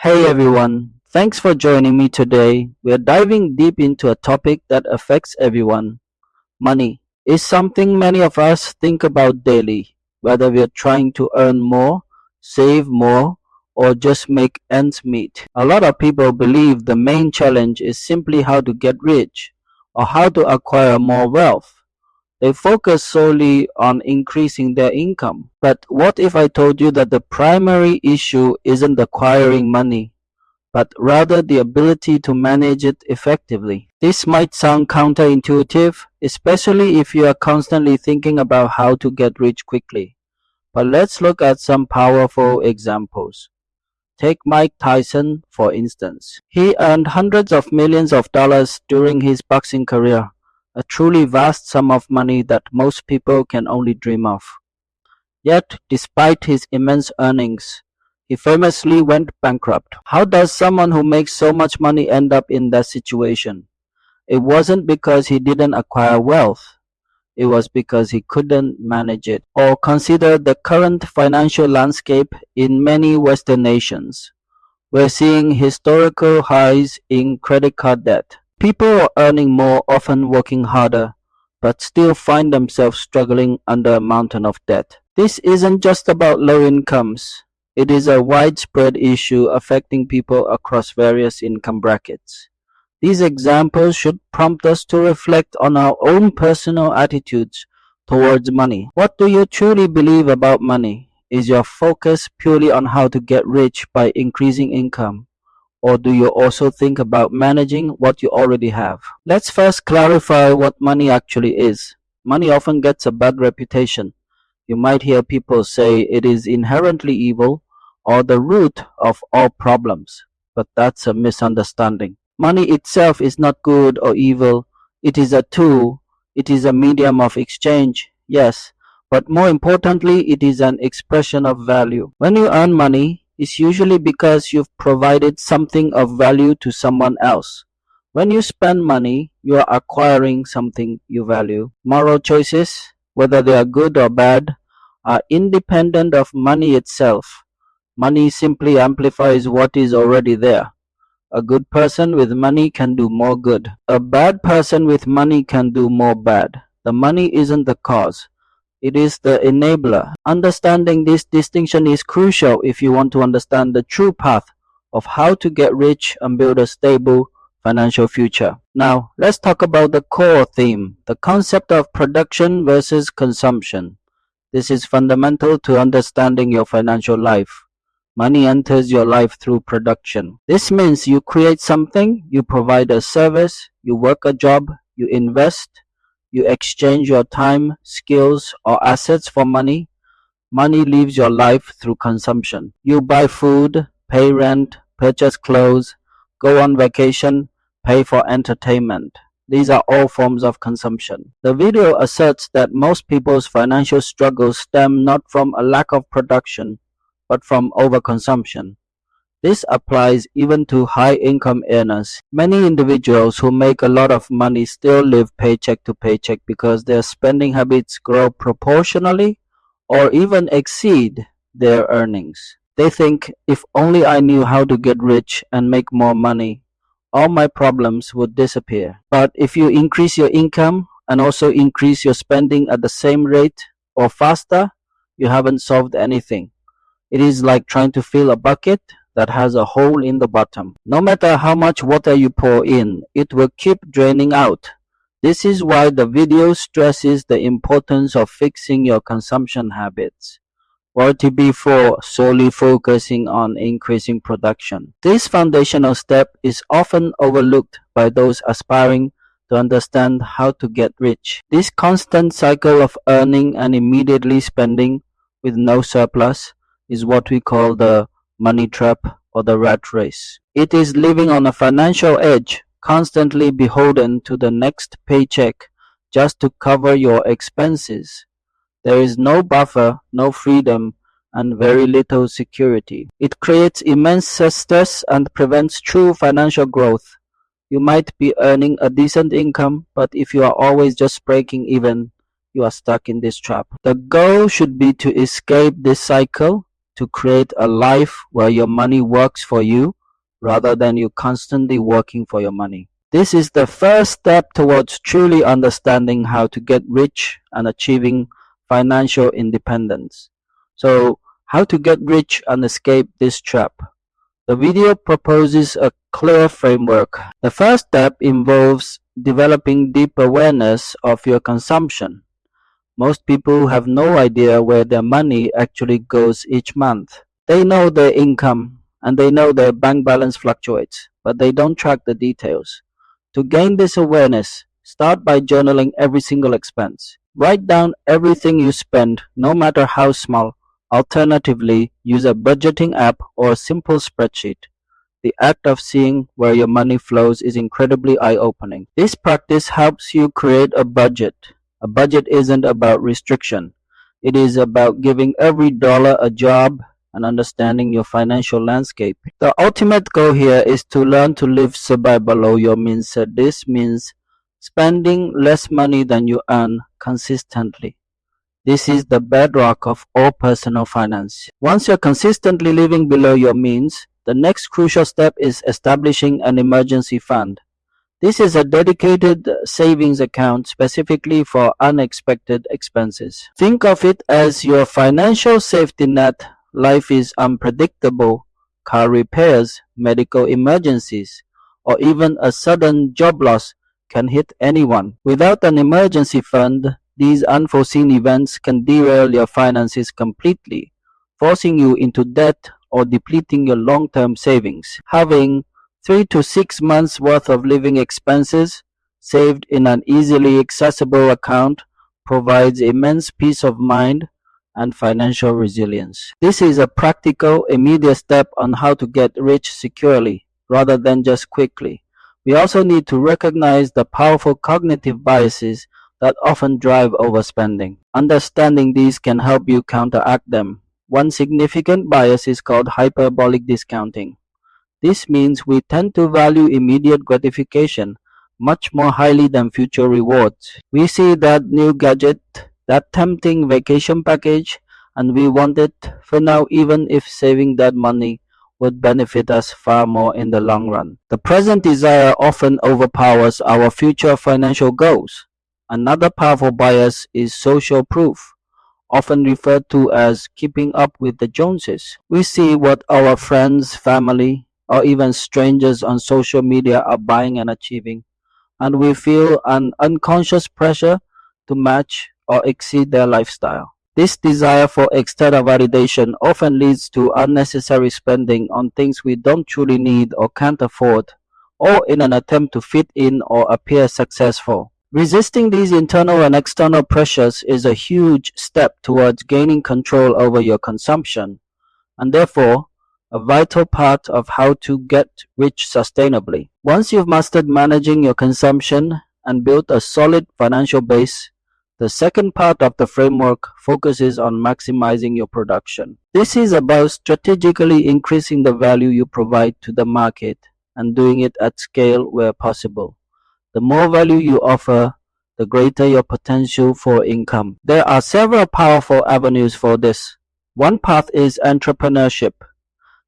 Hey everyone, thanks for joining me today. We're diving deep into a topic that affects everyone. Money is something many of us think about daily, whether we're trying to earn more, save more, or just make ends meet. A lot of people believe the main challenge is simply how to get rich or how to acquire more wealth. They focus solely on increasing their income. But what if I told you that the primary issue isn't acquiring money, but rather the ability to manage it effectively? This might sound counterintuitive, especially if you are constantly thinking about how to get rich quickly. But let's look at some powerful examples. Take Mike Tyson, for instance. He earned hundreds of millions of dollars during his boxing career, a truly vast sum of money that most people can only dream of. Yet, despite his immense earnings, he famously went bankrupt. How does someone who makes so much money end up in that situation? It wasn't because he didn't acquire wealth. It was because he couldn't manage it. Or consider the current financial landscape in many Western nations. We're seeing historical highs in credit card debt. People are earning more, often working harder, but still find themselves struggling under a mountain of debt. This isn't just about low incomes. It is a widespread issue affecting people across various income brackets. These examples should prompt us to reflect on our own personal attitudes towards money. What do you truly believe about money? Is your focus purely on how to get rich by increasing income? Or do you also think about managing what you already have? Let's first clarify what money actually is. Money often gets a bad reputation. You might hear people say it is inherently evil or the root of all problems, but that's a misunderstanding. Money itself is not good or evil. It is a tool. It is a medium of exchange, yes, but more importantly, it is an expression of value. When you earn money, it's usually because you've provided something of value to someone else. When you spend money, you are acquiring something you value. Moral choices, whether they are good or bad, are independent of money itself. Money simply amplifies what is already there. A good person with money can do more good. A bad person with money can do more bad. The money isn't the cause. It is the enabler. Understanding this distinction is crucial if you want to understand the true path of how to get rich and build a stable financial future. Now, let's talk about the core theme, the concept of production versus consumption. This is fundamental to understanding your financial life. Money enters your life through production. This means you create something, you provide a service, you work a job, you invest, you exchange your time, skills, or assets for money. Money leaves your life through consumption. You buy food, pay rent, purchase clothes, go on vacation, pay for entertainment. These are all forms of consumption. The video asserts that most people's financial struggles stem not from a lack of production, but from overconsumption. This applies even to high-income earners. Many individuals who make a lot of money still live paycheck to paycheck because their spending habits grow proportionally or even exceed their earnings. They think, if only I knew how to get rich and make more money, all my problems would disappear. But if you increase your income and also increase your spending at the same rate or faster, you haven't solved anything. It is like trying to fill a bucket that has a hole in the bottom. No matter how much water you pour in, it will keep draining out. This is why the video stresses the importance of fixing your consumption habits, or to be solely focusing on increasing production. This foundational step is often overlooked by those aspiring to understand how to get rich. This constant cycle of earning and immediately spending with no surplus is what we call the money trap or the rat race. It is living on a financial edge, constantly beholden to the next paycheck just to cover your expenses. There is no buffer, no freedom, and very little security. It creates immense stress and prevents true financial growth. You might be earning a decent income, but if you are always just breaking even, you are stuck in this trap. The goal should be to escape this cycle, to create a life where your money works for you rather than you constantly working for your money. This is the first step towards truly understanding how to get rich and achieving financial independence. So, how to get rich and escape this trap? The video proposes a clear framework. The first step involves developing deep awareness of your consumption. Most people have no idea where their money actually goes each month. They know their income and they know their bank balance fluctuates, but they don't track the details. To gain this awareness, start by journaling every single expense. Write down everything you spend, no matter how small. Alternatively, use a budgeting app or a simple spreadsheet. The act of seeing where your money flows is incredibly eye-opening. This practice helps you create a budget. A budget isn't about restriction. It is about giving every dollar a job and understanding your financial landscape. The ultimate goal here is to learn to live survive below your means. This means spending less money than you earn consistently. This is the bedrock of all personal finance. Once you're consistently living below your means, the next crucial step is establishing an emergency fund. This is a dedicated savings account specifically for unexpected expenses. Think of it as your financial safety net. Life is unpredictable. Car repairs, medical emergencies, or even a sudden job loss can hit anyone. Without an emergency fund, these unforeseen events can derail your finances completely, forcing you into debt or depleting your long-term savings. Having 3 to 6 months worth of living expenses saved in an easily accessible account provides immense peace of mind and financial resilience. This is a practical, immediate step on how to get rich securely rather than just quickly. We also need to recognize the powerful cognitive biases that often drive overspending. Understanding these can help you counteract them. One significant bias is called hyperbolic discounting. This means we tend to value immediate gratification much more highly than future rewards. We see that new gadget, that tempting vacation package, and we want it for now even if saving that money would benefit us far more in the long run. The present desire often overpowers our future financial goals. Another powerful bias is social proof, often referred to as keeping up with the Joneses. We see what our friends, family, or even strangers on social media are buying and achieving, and we feel an unconscious pressure to match or exceed their lifestyle. This desire for external validation often leads to unnecessary spending on things we don't truly need or can't afford, or in an attempt to fit in or appear successful. Resisting these internal and external pressures is a huge step towards gaining control over your consumption, and therefore a vital part of how to get rich sustainably. Once you've mastered managing your consumption and built a solid financial base, the second part of the framework focuses on maximizing your production. This is about strategically increasing the value you provide to the market and doing it at scale where possible. The more value you offer, the greater your potential for income. There are several powerful avenues for this. One path is entrepreneurship.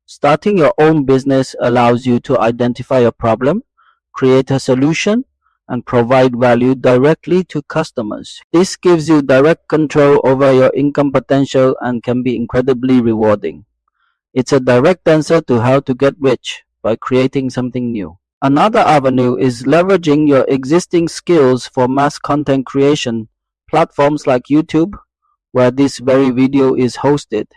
Starting your own business allows you to identify a problem, create a solution, and provide value directly to customers. This gives you direct control over your income potential and can be incredibly rewarding. It's a direct answer to how to get rich by creating something new. Another avenue is leveraging your existing skills for mass content creation. Platforms like YouTube, where this very video is hosted,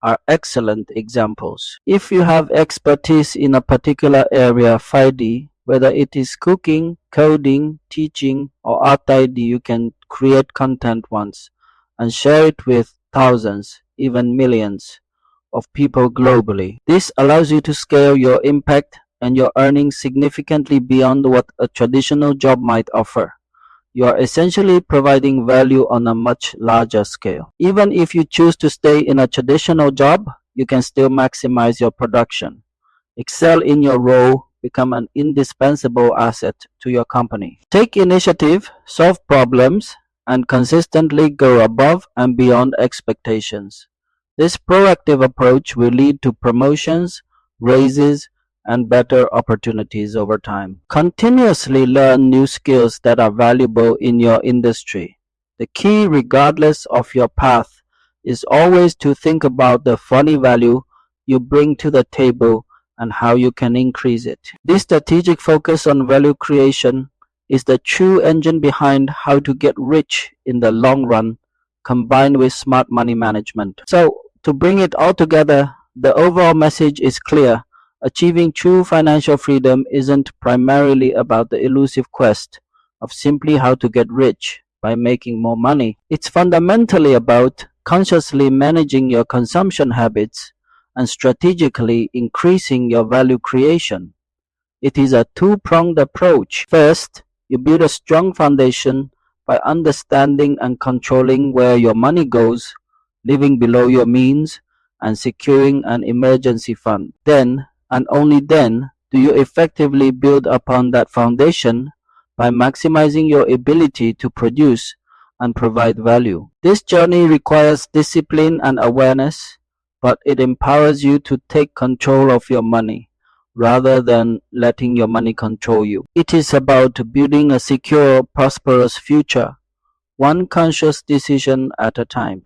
are excellent examples. If you have expertise in a particular area, 5D, whether it is cooking, coding, teaching, or art ID, you can create content once and share it with thousands, even millions of people globally. This allows you to scale your impact and your earnings significantly beyond what a traditional job might offer. You are essentially providing value on a much larger scale. Even if you choose to stay in a traditional job, you can still maximize your production. Excel in your role, become an indispensable asset to your company. Take initiative, solve problems, and consistently go above and beyond expectations. This proactive approach will lead to promotions, raises, and better opportunities over time. Continuously learn new skills that are valuable in your industry. The key, regardless of your path, is always to think about the funny value you bring to the table and how you can increase it. This strategic focus on value creation is the true engine behind how to get rich in the long run, combined with smart money management. So, to bring it all together, the overall message is clear. Achieving true financial freedom isn't primarily about the elusive quest of simply how to get rich by making more money. It's fundamentally about consciously managing your consumption habits and strategically increasing your value creation. It is a two-pronged approach. First, you build a strong foundation by understanding and controlling where your money goes, living below your means, and securing an emergency fund. Then, and only then, do you effectively build upon that foundation by maximizing your ability to produce and provide value. This journey requires discipline and awareness, but it empowers you to take control of your money rather than letting your money control you. It is about building a secure, prosperous future, one conscious decision at a time.